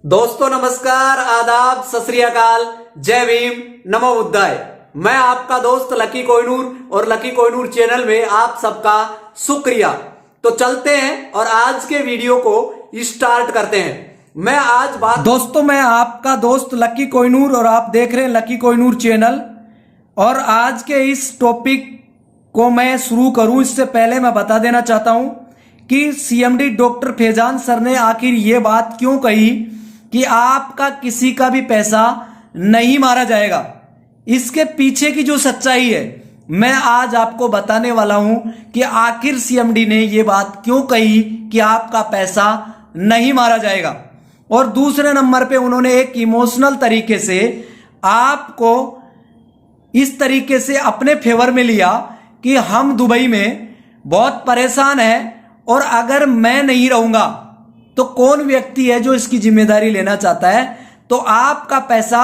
दोस्तों नमस्कार, आदाब, सत श्री अकाल, जय भीम, नमो बुद्धाय। मैं आपका दोस्त लकी कोहिनूर और लकी कोहिनूर चैनल में आप सबका शुक्रिया। तो चलते हैं और आज के वीडियो को स्टार्ट करते हैं। मैं आपका दोस्त लकी कोहिनूर और आप देख रहे हैं लकी कोहिनूर चैनल। और आज के इस टॉपिक को मैं शुरू करूं इससे पहले मैं बता देना चाहता हूं कि सीएमडी डॉक्टर फैजान सर ने आखिर ये बात क्यों कही कि आपका किसी का भी पैसा नहीं मारा जाएगा। इसके पीछे की जो सच्चाई है मैं आज आपको बताने वाला हूं कि आखिर सीएमडी ने यह बात क्यों कही कि आपका पैसा नहीं मारा जाएगा। और दूसरे नंबर पे उन्होंने एक इमोशनल तरीके से आपको इस तरीके से अपने फेवर में लिया कि हम दुबई में बहुत परेशान हैं और अगर मैं नहीं रहूंगा तो कौन व्यक्ति है जो इसकी जिम्मेदारी लेना चाहता है। तो आपका पैसा,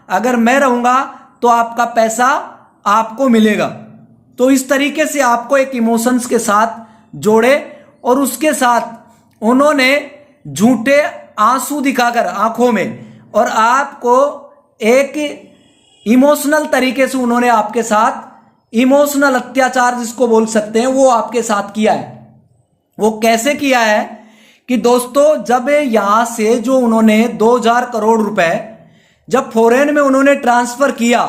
अगर मैं रहूंगा तो आपका पैसा आपको मिलेगा। तो इस तरीके से आपको एक इमोशंस के साथ जोड़े और उसके साथ उन्होंने झूठे आंसू दिखाकर आंखों में और आपको एक इमोशनल तरीके से उन्होंने आपके साथ इमोशनल अत्याचार जिसको बोल सकते हैं वो आपके साथ किया है। वो कैसे किया है कि दोस्तों, जब यहां से जो उन्होंने 2000 करोड़ रुपए जब फॉरेन में उन्होंने ट्रांसफर किया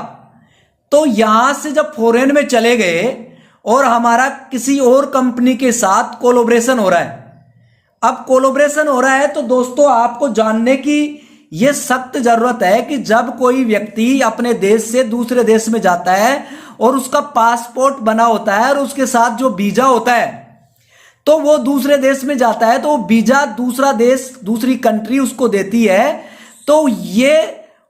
तो यहां से जब फॉरेन में चले गए और हमारा किसी और कंपनी के साथ कोलैबोरेशन हो रहा है। अब कोलैबोरेशन हो रहा है तो दोस्तों आपको जानने की यह सख्त जरूरत है कि जब कोई व्यक्ति अपने देश से दूसरे देश में जाता है और उसका पासपोर्ट बना होता है और उसके साथ जो वीजा होता है तो वो दूसरे देश में जाता है तो वो वीजा दूसरा देश, दूसरी कंट्री उसको देती है। तो ये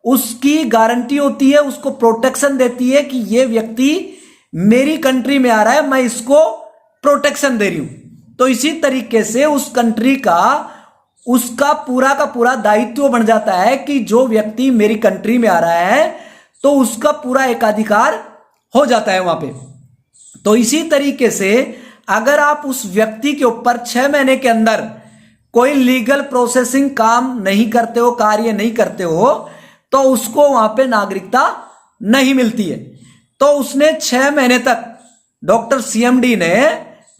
उसकी गारंटी होती है, उसको प्रोटेक्शन देती है कि ये व्यक्ति मेरी कंट्री में आ रहा है, मैं इसको प्रोटेक्शन दे रही हूं। तो इसी तरीके से उस कंट्री का उसका पूरा का पूरा दायित्व बन जाता है कि जो व्यक्ति मेरी कंट्री में आ रहा है तो उसका पूरा एकाधिकार हो जाता है वहां पे। तो इसी तरीके से अगर आप उस व्यक्ति के ऊपर 6 महीने के अंदर कोई लीगल प्रोसेसिंग काम नहीं करते हो, कार्य नहीं करते हो, तो उसको वहां पे नागरिकता नहीं मिलती है। तो उसने 6 महीने तक डॉक्टर सीएमडी ने,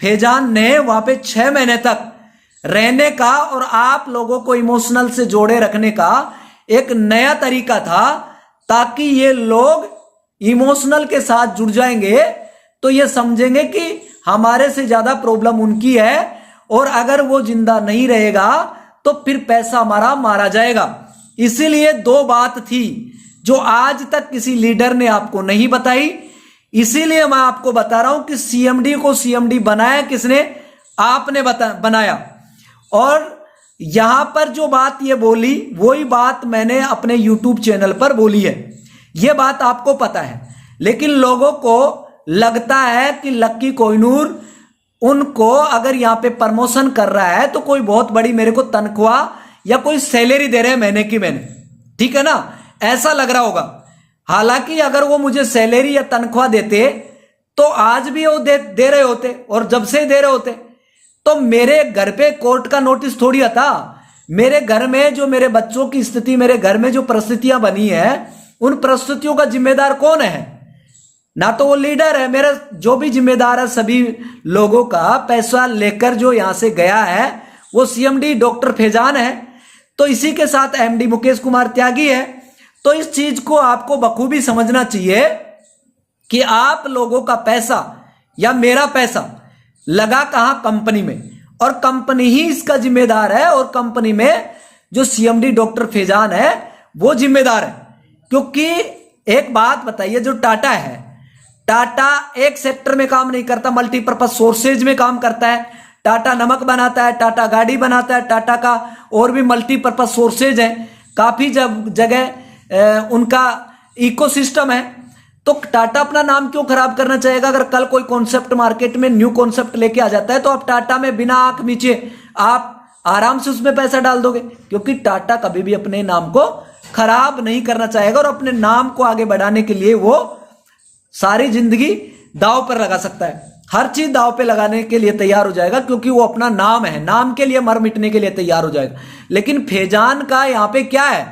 फैजान ने वहां पे 6 महीने तक रहने का और आप लोगों को इमोशनल से जोड़े रखने का एक नया तरीका था ताकि ये लोग इमोशनल के साथ जुड़ जाएंगे तो ये समझेंगे कि हमारे से ज्यादा प्रॉब्लम उनकी है और अगर वो जिंदा नहीं रहेगा तो फिर पैसा हमारा मारा जाएगा। इसीलिए 2 बात थी जो आज तक किसी लीडर ने आपको नहीं बताई। इसीलिए मैं आपको बता रहा हूं कि सीएमडी को सीएमडी बनाया किसने? आपने बनाया। और यहां पर जो बात ये बोली वही बात मैंने अपने यूट्यूब चैनल पर बोली है। यह बात आपको पता है, लेकिन लोगों को लगता है कि लकी कोहिनूर उनको अगर यहां पे प्रमोशन कर रहा है तो कोई बहुत बड़ी मेरे को तनख्वाह या कोई सैलरी दे रहे हैं महीने की महीने, ठीक है ना, ऐसा लग रहा होगा। हालांकि अगर वो मुझे सैलरी या तनख्वाह देते तो आज भी वो दे रहे होते और जब से दे रहे होते तो मेरे घर पे कोर्ट का नोटिस थोड़ी आता। मेरे घर में जो मेरे बच्चों की स्थिति, मेरे घर में जो परिस्थितियां बनी है उन परिस्थितियों का जिम्मेदार कौन है? ना तो वो लीडर है, मेरा जो भी जिम्मेदार है सभी लोगों का पैसा लेकर जो यहां से गया है वो सीएमडी डॉक्टर फैजान है। तो इसी के साथ एमडी मुकेश कुमार त्यागी है। तो इस चीज को आपको बखूबी समझना चाहिए कि आप लोगों का पैसा या मेरा पैसा लगा कहां? कंपनी में, और कंपनी ही इसका जिम्मेदार है और कंपनी में जो सीएमडी डॉक्टर फैजान है वो जिम्मेदार है। क्योंकि एक बात बताइए, जो टाटा है, टाटा एक सेक्टर में काम नहीं करता, मल्टीपर्पज सोर्सेज में काम करता है। टाटा नमक बनाता है, टाटा गाड़ी बनाता है, टाटा का और भी मल्टीपर्पज सोर्सेज है, काफी जगह उनका इकोसिस्टम है। तो टाटा अपना नाम क्यों खराब करना चाहेगा? अगर कल कोई कॉन्सेप्ट मार्केट में न्यू कॉन्सेप्ट लेके आ जाता है तो आप टाटा में बिना आंख नीचे आप आराम से उसमें पैसा डाल दोगे, क्योंकि टाटा कभी भी अपने नाम को खराब नहीं करना चाहेगा और अपने नाम को आगे बढ़ाने के लिए वो सारी जिंदगी दांव पर लगा सकता है। हर चीज दांव पे लगाने के लिए तैयार हो जाएगा, क्योंकि वो अपना नाम है, नाम के लिए मर मिटने के लिए तैयार हो जाएगा। लेकिन फैजान का यहाँ पे क्या है,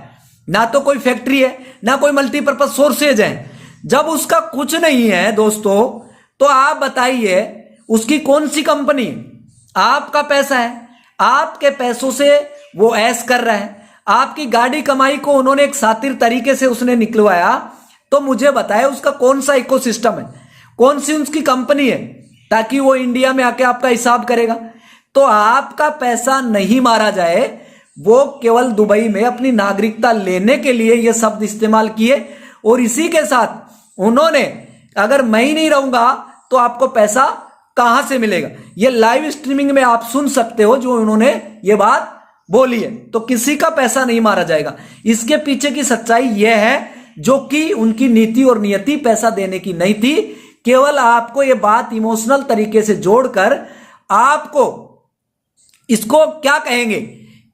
ना तो कोई फैक्ट्री है, ना कोई मल्टीपर्पज सोर्सेज है। जब उसका कुछ नहीं है दोस्तों, तो आप बताइए उसकी कौन सी कंपनी है? आपका पैसा है, आपके पैसों से वो ऐश कर रहा है, आपकी गाड़ी कमाई को उन्होंने एक शातिर तरीके से उसने निकलवाया। तो मुझे बताए उसका कौन सा इकोसिस्टम है, कौन सी उसकी कंपनी है, ताकि वो इंडिया में आके आपका हिसाब करेगा। तो आपका पैसा नहीं मारा जाए, वो केवल दुबई में अपनी नागरिकता लेने के लिए ये शब्द इस्तेमाल किए। और इसी के साथ उन्होंने, अगर मैं ही नहीं रहूंगा तो आपको पैसा कहां से मिलेगा, ये लाइव स्ट्रीमिंग में आप सुन सकते हो जो उन्होंने ये बात बोली है। तो किसी का पैसा नहीं मारा जाएगा, इसके पीछे की सच्चाई यह है, जो कि उनकी नीति और नियति पैसा देने की नहीं थी। केवल आपको ये बात इमोशनल तरीके से जोड़कर, आपको इसको क्या कहेंगे,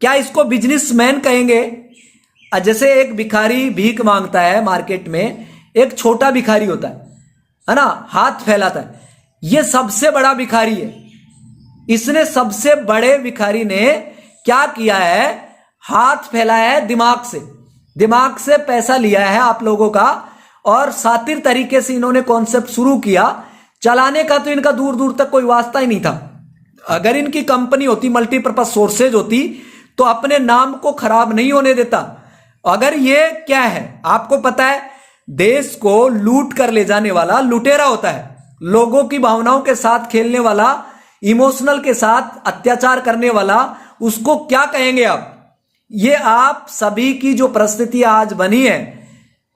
क्या इसको बिजनेसमैन कहेंगे? जैसे एक भिखारी भीख मांगता है मार्केट में, एक छोटा भिखारी होता है ना, हाथ फैलाता है, ये सबसे बड़ा भिखारी है। इसने सबसे बड़े भिखारी ने क्या किया है, हाथ फैलाया है दिमाग से पैसा लिया है आप लोगों का, और शातिर तरीके से इन्होंने कॉन्सेप्ट शुरू किया। चलाने का तो इनका दूर दूर तक कोई वास्ता ही नहीं था। अगर इनकी कंपनी होती, मल्टीपर्पज सोर्सेज होती, तो अपने नाम को खराब नहीं होने देता। अगर ये क्या है, आपको पता है, देश को लूट कर ले जाने वाला लुटेरा होता है, लोगों की भावनाओं के साथ खेलने वाला, इमोशनल के साथ अत्याचार करने वाला, उसको क्या कहेंगे आप? ये आप सभी की जो परिस्थिति आज बनी है,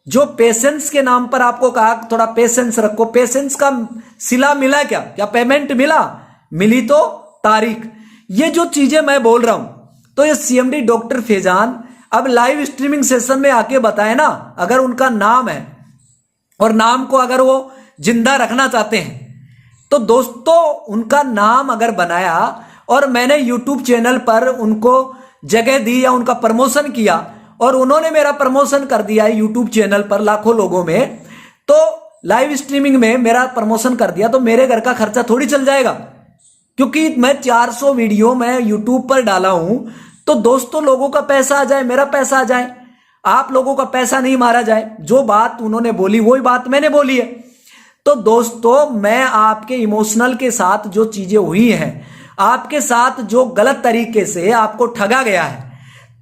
जो पेशेंस के नाम पर आपको कहा थोड़ा पेशेंस रखो, पेशेंस का सिला मिला क्या पेमेंट मिला? मिली तो तारीख। ये जो चीजें मैं बोल रहा हूं, तो ये सीएमडी डॉक्टर फैजान अब लाइव स्ट्रीमिंग सेशन में आके बताए ना, अगर उनका नाम है और नाम को अगर वो जिंदा रखना चाहते हैं, तो दोस्तों उनका नाम अगर बनाया और मैंने यूट्यूब चैनल पर उनको जगह दी या उनका प्रमोशन किया, और उन्होंने मेरा प्रमोशन कर दिया है यूट्यूब चैनल पर लाखों लोगों में, तो लाइव स्ट्रीमिंग में मेरा प्रमोशन कर दिया, तो मेरे घर का खर्चा थोड़ी चल जाएगा? क्योंकि मैं 400 वीडियो मैं यूट्यूब पर डाला हूं, तो दोस्तों लोगों का पैसा आ जाए, मेरा पैसा आ जाए, आप लोगों का पैसा नहीं मारा जाए। जो बात उन्होंने बोली वही बात मैंने बोली है। तो दोस्तों मैं आपके इमोशनल के साथ जो चीजें हुई हैं, आपके साथ जो गलत तरीके से आपको ठगा गया है,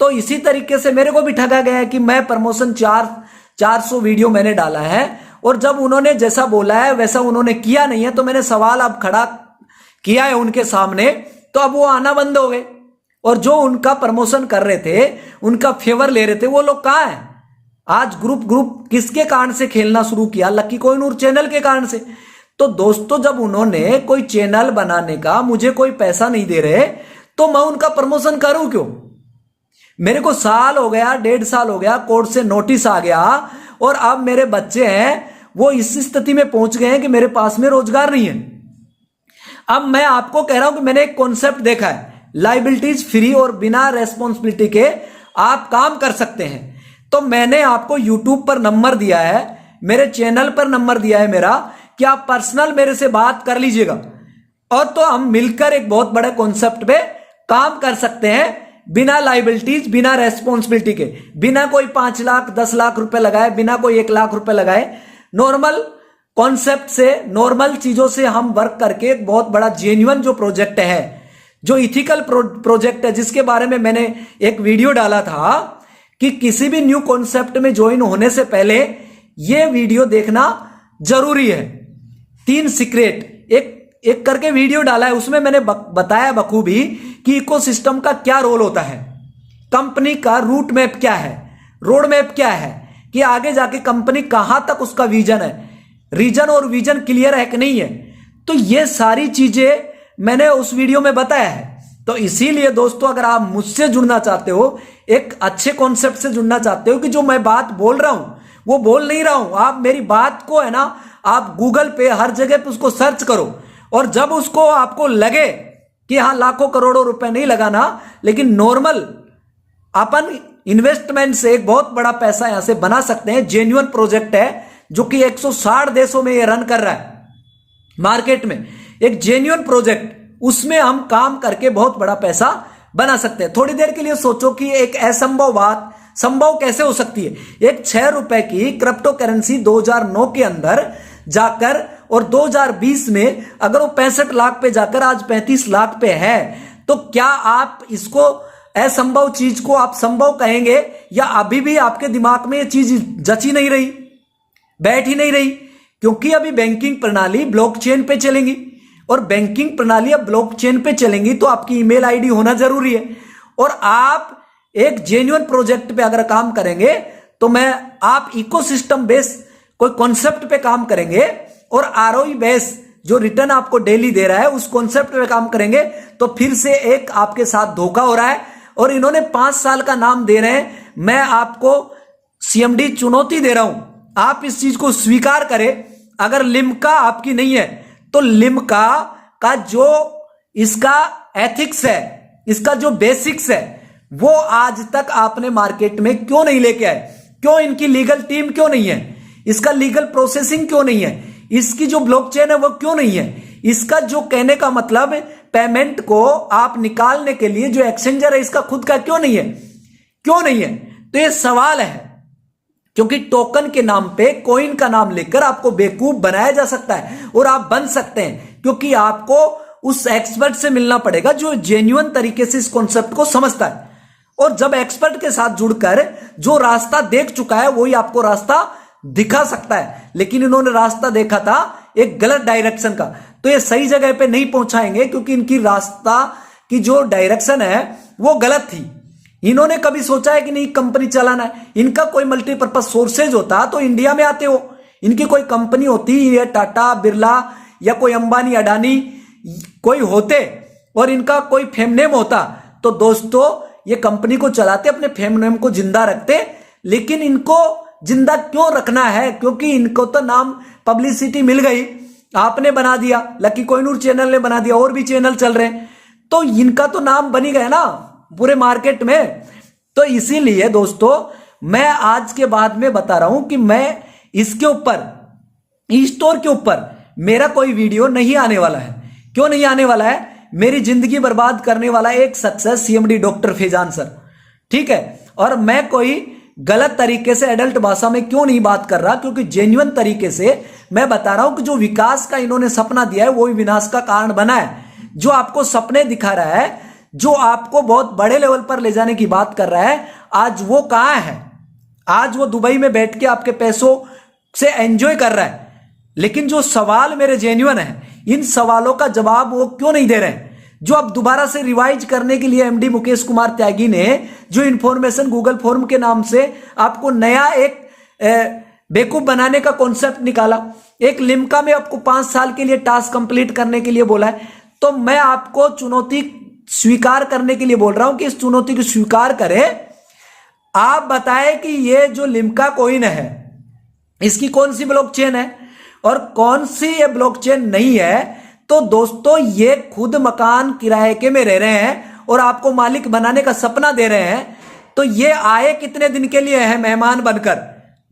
तो इसी तरीके से मेरे को भी ठगा गया है कि मैं प्रमोशन 400 वीडियो मैंने डाला है, और जब उन्होंने जैसा बोला है वैसा उन्होंने किया नहीं है, तो मैंने सवाल अब खड़ा किया है उनके सामने, तो अब वो आना बंद हो गए। और जो उनका प्रमोशन कर रहे थे, उनका फेवर ले रहे थे, वो लोग कहां हैं? आज ग्रुप किसके कारण से खेलना शुरू किया? लकी कोहिनूर चैनल के कारण से। तो दोस्तों जब उन्होंने कोई चैनल बनाने का मुझे कोई पैसा नहीं दे रहे, तो मैं उनका प्रमोशन करूं क्यों? मेरे को साल हो गया, 1.5 साल हो गया, कोर्ट से नोटिस आ गया, और अब मेरे बच्चे हैं वो इस स्थिति में पहुंच गए हैं कि मेरे पास में रोजगार नहीं है। अब मैं आपको कह रहा हूं कि मैंने एक कॉन्सेप्ट देखा है, लाइबिलिटीज फ्री और बिना रेस्पॉन्सिबिलिटी के आप काम कर सकते हैं। तो मैंने आपको यूट्यूब पर नंबर दिया है, मेरे चैनल पर नंबर दिया है मेरा, कि आप पर्सनल मेरे से बात कर लीजिएगा, और तो हम मिलकर एक बहुत बड़े कॉन्सेप्ट पे काम कर सकते हैं, बिना लाइबिलिटीज, बिना रेस्पॉन्सिबिलिटी के, बिना कोई 5 लाख 10 लाख रुपए लगाए, बिना कोई 1 लाख रुपए लगाए, नॉर्मल कॉन्सेप्ट से, नॉर्मल चीजों से हम वर्क करके एक बहुत बड़ा जेन्युइन जो प्रोजेक्ट है, जो इथिकल प्रोजेक्ट है, जिसके बारे में मैंने एक वीडियो डाला था कि किसी भी न्यू कॉन्सेप्ट में ज्वाइन होने से पहले यह वीडियो देखना जरूरी है। 3 सीक्रेट एक करके वीडियो डाला है, उसमें मैंने बताया बखूबी कि इकोसिस्टम का क्या रोल होता है, कंपनी का रूट मैप क्या है, रोड मैप क्या है, कि आगे जाके कंपनी कहां तक उसका विजन है, रीजन और विजन क्लियर है कि नहीं है। तो ये सारी चीजें मैंने उस वीडियो में बताया है। तो इसीलिए दोस्तों अगर आप मुझसे जुड़ना चाहते हो, एक अच्छे कॉन्सेप्ट से जुड़ना चाहते हो, कि जो मैं बात बोल रहा हूं वो बोल नहीं रहा हूं, आप मेरी बात को है ना, आप गूगल पे हर जगह पे उसको सर्च करो, और जब उसको आपको लगे कि हाँ लाखों करोड़ों रुपए नहीं लगाना, लेकिन नॉर्मल अपन इन्वेस्टमेंट से एक बहुत बड़ा पैसा यहां से बना सकते हैं, जेन्युइन प्रोजेक्ट है जो कि 160 देशों में ये रन कर रहा है मार्केट में। एक जेन्युइन प्रोजेक्ट, उसमें हम काम करके बहुत बड़ा पैसा बना सकते हैं। थोड़ी देर के लिए सोचो कि एक असंभव बात संभव कैसे हो सकती है। एक 6 रुपए की क्रिप्टो करेंसी 2009 के अंदर जाकर और 2020 में अगर वो 65 लाख पे जाकर आज 35 लाख पे है, तो क्या आप इसको असंभव चीज को आप संभव कहेंगे, या अभी भी आपके दिमाग में ये चीज जची नहीं रही, बैठ ही नहीं रही? क्योंकि अभी बैंकिंग प्रणाली ब्लॉकचेन पे चलेंगी, और बैंकिंग प्रणाली अब ब्लॉकचेन पे चलेंगी तो आपकी ईमेल आईडी होना जरूरी है। और आप एक जेन्युइन प्रोजेक्ट पे अगर काम करेंगे तो आप इकोसिस्टम बेस कोई कॉन्सेप्ट पे काम करेंगे, और आरओई बेस जो रिटर्न आपको डेली दे रहा है उस कॉन्सेप्ट पे काम करेंगे, तो फिर से एक आपके साथ धोखा हो रहा है। और इन्होंने 5 साल का नाम दे रहे हैं। मैं आपको सीएमडी चुनौती दे रहा हूं, आप इस चीज को स्वीकार करें। अगर लिम्का आपकी नहीं है तो लिम्का का जो इसका एथिक्स है, इसका जो बेसिक्स है, वो आज तक आपने मार्केट में क्यों नहीं लेके आए? क्यों इनकी लीगल टीम क्यों नहीं है? इसका लीगल प्रोसेसिंग क्यों नहीं है? इसकी जो ब्लॉकचेन है वो क्यों नहीं है? इसका जो कहने का मतलब पेमेंट को आप निकालने के लिए जो एक्सचेंजर है इसका खुद का क्यों नहीं है? क्यों नहीं है? तो ये सवाल है। क्योंकि टोकन के नाम पे, कॉइन का नाम लेकर आपको बेवकूफ बनाया जा सकता है, और आप बन सकते हैं, क्योंकि आपको उस एक्सपर्ट से मिलना पड़ेगा जो जेन्युइन तरीके से इस कॉन्सेप्ट को समझता है। और जब एक्सपर्ट के साथ जुड़कर जो रास्ता देख चुका है वही आपको रास्ता दिखा सकता है। लेकिन इन्होंने रास्ता देखा था एक गलत डायरेक्शन का, तो ये सही जगह पे नहीं पहुंचाएंगे, क्योंकि इनकी रास्ता की जो डायरेक्शन है वो गलत थी। इन्होंने कभी सोचा है कि नहीं कंपनी चलाना है? इनका कोई मल्टीपर्पज सोर्सेज होता तो इंडिया में आते हो, इनकी कोई कंपनी होती, या टाटा बिरला या कोई अंबानी अडानी कोई होते, और इनका कोई फेम नेम होता, तो दोस्तों ये कंपनी को चलाते, अपने फेम नेम को जिंदा रखते। लेकिन इनको जिंदा क्यों रखना है? क्योंकि इनको तो नाम पब्लिसिटी मिल गई, आपने बना दिया, लकी कोहिनूर चैनल ने बना दिया, और भी चैनल चल रहे हैं, तो इनका तो नाम बनी गया ना पूरे मार्केट में। तो इसीलिए दोस्तों मैं आज के बाद में बता रहा हूं कि मैं इसके ऊपर, ई-स्टोर के ऊपर मेरा कोई वीडियो नहीं आने वाला है। क्यों नहीं आने वाला है? मेरी जिंदगी बर्बाद करने वाला एक success CMD doctor Faizan sir, ठीक है। और मैं कोई गलत तरीके से एडल्ट भाषा में क्यों नहीं बात कर रहा? क्योंकि जेन्युइन तरीके से मैं बता रहा हूं कि जो विकास का इन्होंने सपना दिया है वही विनाश का कारण बना है। जो आपको सपने दिखा रहा है, जो आपको बहुत बड़े लेवल पर ले जाने की बात कर रहा है, आज वो कहां है? आज वो दुबई में बैठ के आपके पैसों से एंजॉय कर रहा है। लेकिन जो सवाल मेरे जेन्युइन है, इन सवालों का जवाब वो क्यों नहीं दे रहे हैं? जो अब दोबारा से रिवाइज करने के लिए एमडी मुकेश कुमार त्यागी ने जो इंफॉर्मेशन गूगल फॉर्म के नाम से आपको नया एक बेवकूफ बनाने का कॉन्सेप्ट निकाला, एक लिम्का में आपको 5 साल के लिए टास्क कंप्लीट करने के लिए बोला है, तो मैं आपको चुनौती स्वीकार करने के लिए बोल रहा हूं कि इस चुनौती को स्वीकार करें। आप बताएं कि ये जो लिम्का कॉइन है इसकी कौन सी ब्लॉकचेन है और कौन सी ये ब्लॉकचेन नहीं है। तो दोस्तों ये खुद मकान किराए के में रह रहे हैं और आपको मालिक बनाने का सपना दे रहे हैं। तो ये आए कितने दिन के लिए है मेहमान बनकर,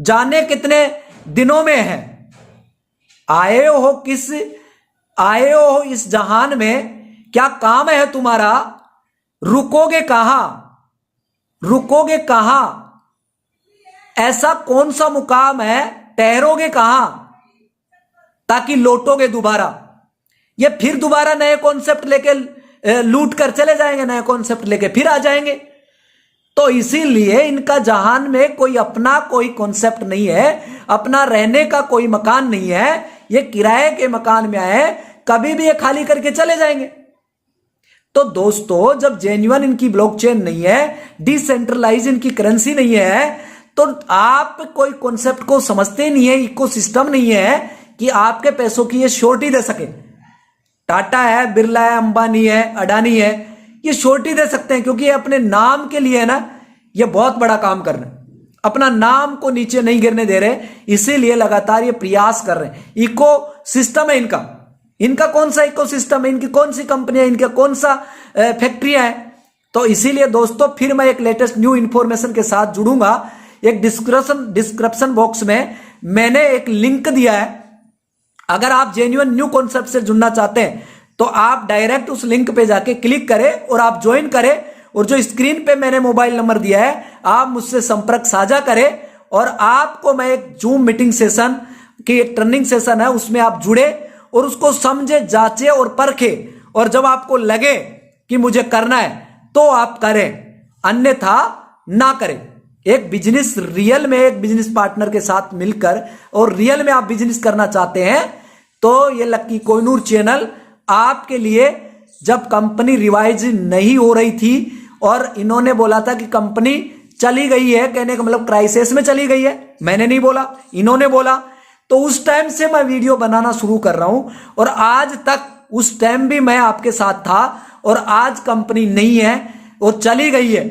जाने कितने दिनों में है? आए हो इस जहान में, क्या काम है तुम्हारा? रुकोगे कहां? ऐसा कौन सा मुकाम है? ठहरोगे कहां ताकि लौटोगे दोबारा? ये फिर दोबारा नए कॉन्सेप्ट लेके लूट कर चले जाएंगे, नए कॉन्सेप्ट लेके फिर आ जाएंगे। तो इसीलिए इनका जहान में कोई अपना कोई कॉन्सेप्ट नहीं है, अपना रहने का कोई मकान नहीं है। ये किराए के मकान में आए, कभी भी ये खाली करके चले जाएंगे। तो दोस्तों जब जेन्युइन इनकी ब्लॉकचेन नहीं है, डिसेंट्रलाइज इनकी करेंसी नहीं है, तो आप कोई कॉन्सेप्ट को समझते नहीं है, इकोसिस्टम नहीं है कि आपके पैसों की ये श्योरिटी दे सके। टाटा है, बिरला है, अंबानी है, अडानी है, ये श्योरिटी दे सकते हैं क्योंकि ये अपने नाम के लिए ना ये बहुत बड़ा काम कर रहे हैं, अपना नाम को नीचे नहीं गिरने दे रहे, इसीलिए लगातार ये प्रयास कर रहे हैं। इको सिस्टम है इनका कौन सा इको सिस्टम है, इनकी कौन सी कंपनी है, इनका कौन सा फैक्ट्रियां है। तो इसीलिए दोस्तों फिर मैं एक लेटेस्ट न्यू इंफॉर्मेशन के साथ जुड़ूंगा। एक डिस्क्रिप्शन बॉक्स में मैंने एक लिंक दिया है, अगर आप जेन्युइन न्यू कॉन्सेप्ट से जुड़ना चाहते हैं तो आप डायरेक्ट उस लिंक पे जाके क्लिक करें और आप ज्वाइन करें, और जो स्क्रीन पे मैंने मोबाइल नंबर दिया है आप मुझसे संपर्क साझा करें, और आपको मैं एक जूम मीटिंग सेशन की एक ट्रेनिंग सेशन है उसमें आप जुड़े और उसको समझे, जांचे और परखे, और जब आपको लगे कि मुझे करना है तो आप करें, अन्यथा ना करें। एक बिजनेस रियल में एक बिजनेस पार्टनर के साथ मिलकर और रियल में आप बिजनेस करना चाहते हैं तो ये लकी कोहिनूर चैनल आपके लिए। जब कंपनी रिवाइज नहीं हो रही थी और इन्होंने बोला था कि कंपनी चली गई है, कहने का मतलब क्राइसिस में चली गई है, मैंने नहीं बोला, इन्होंने बोला, तो उस टाइम से मैं वीडियो बनाना शुरू कर रहा हूं और आज तक उस टाइम भी मैं आपके साथ था, और आज कंपनी नहीं है और चली गई है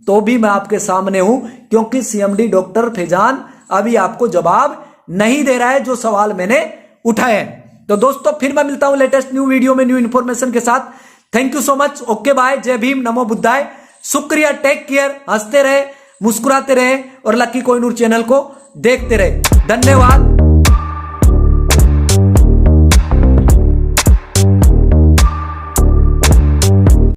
तो भी मैं आपके सामने हूं, क्योंकि सीएमडी डॉक्टर फैजान अभी आपको जवाब नहीं दे रहा है जो सवाल मैंने उठाए हैं। तो दोस्तों फिर मैं मिलता हूं लेटेस्ट न्यू वीडियो में न्यू इंफॉर्मेशन के साथ। Thank you so much, okay bye, जय भीम, नमो बुद्धाय, शुक्रिया, टेक केयर, हंसते रहे, मुस्कुराते रहे और लकी कोहिनूर चैनल को देखते रहे। धन्यवाद।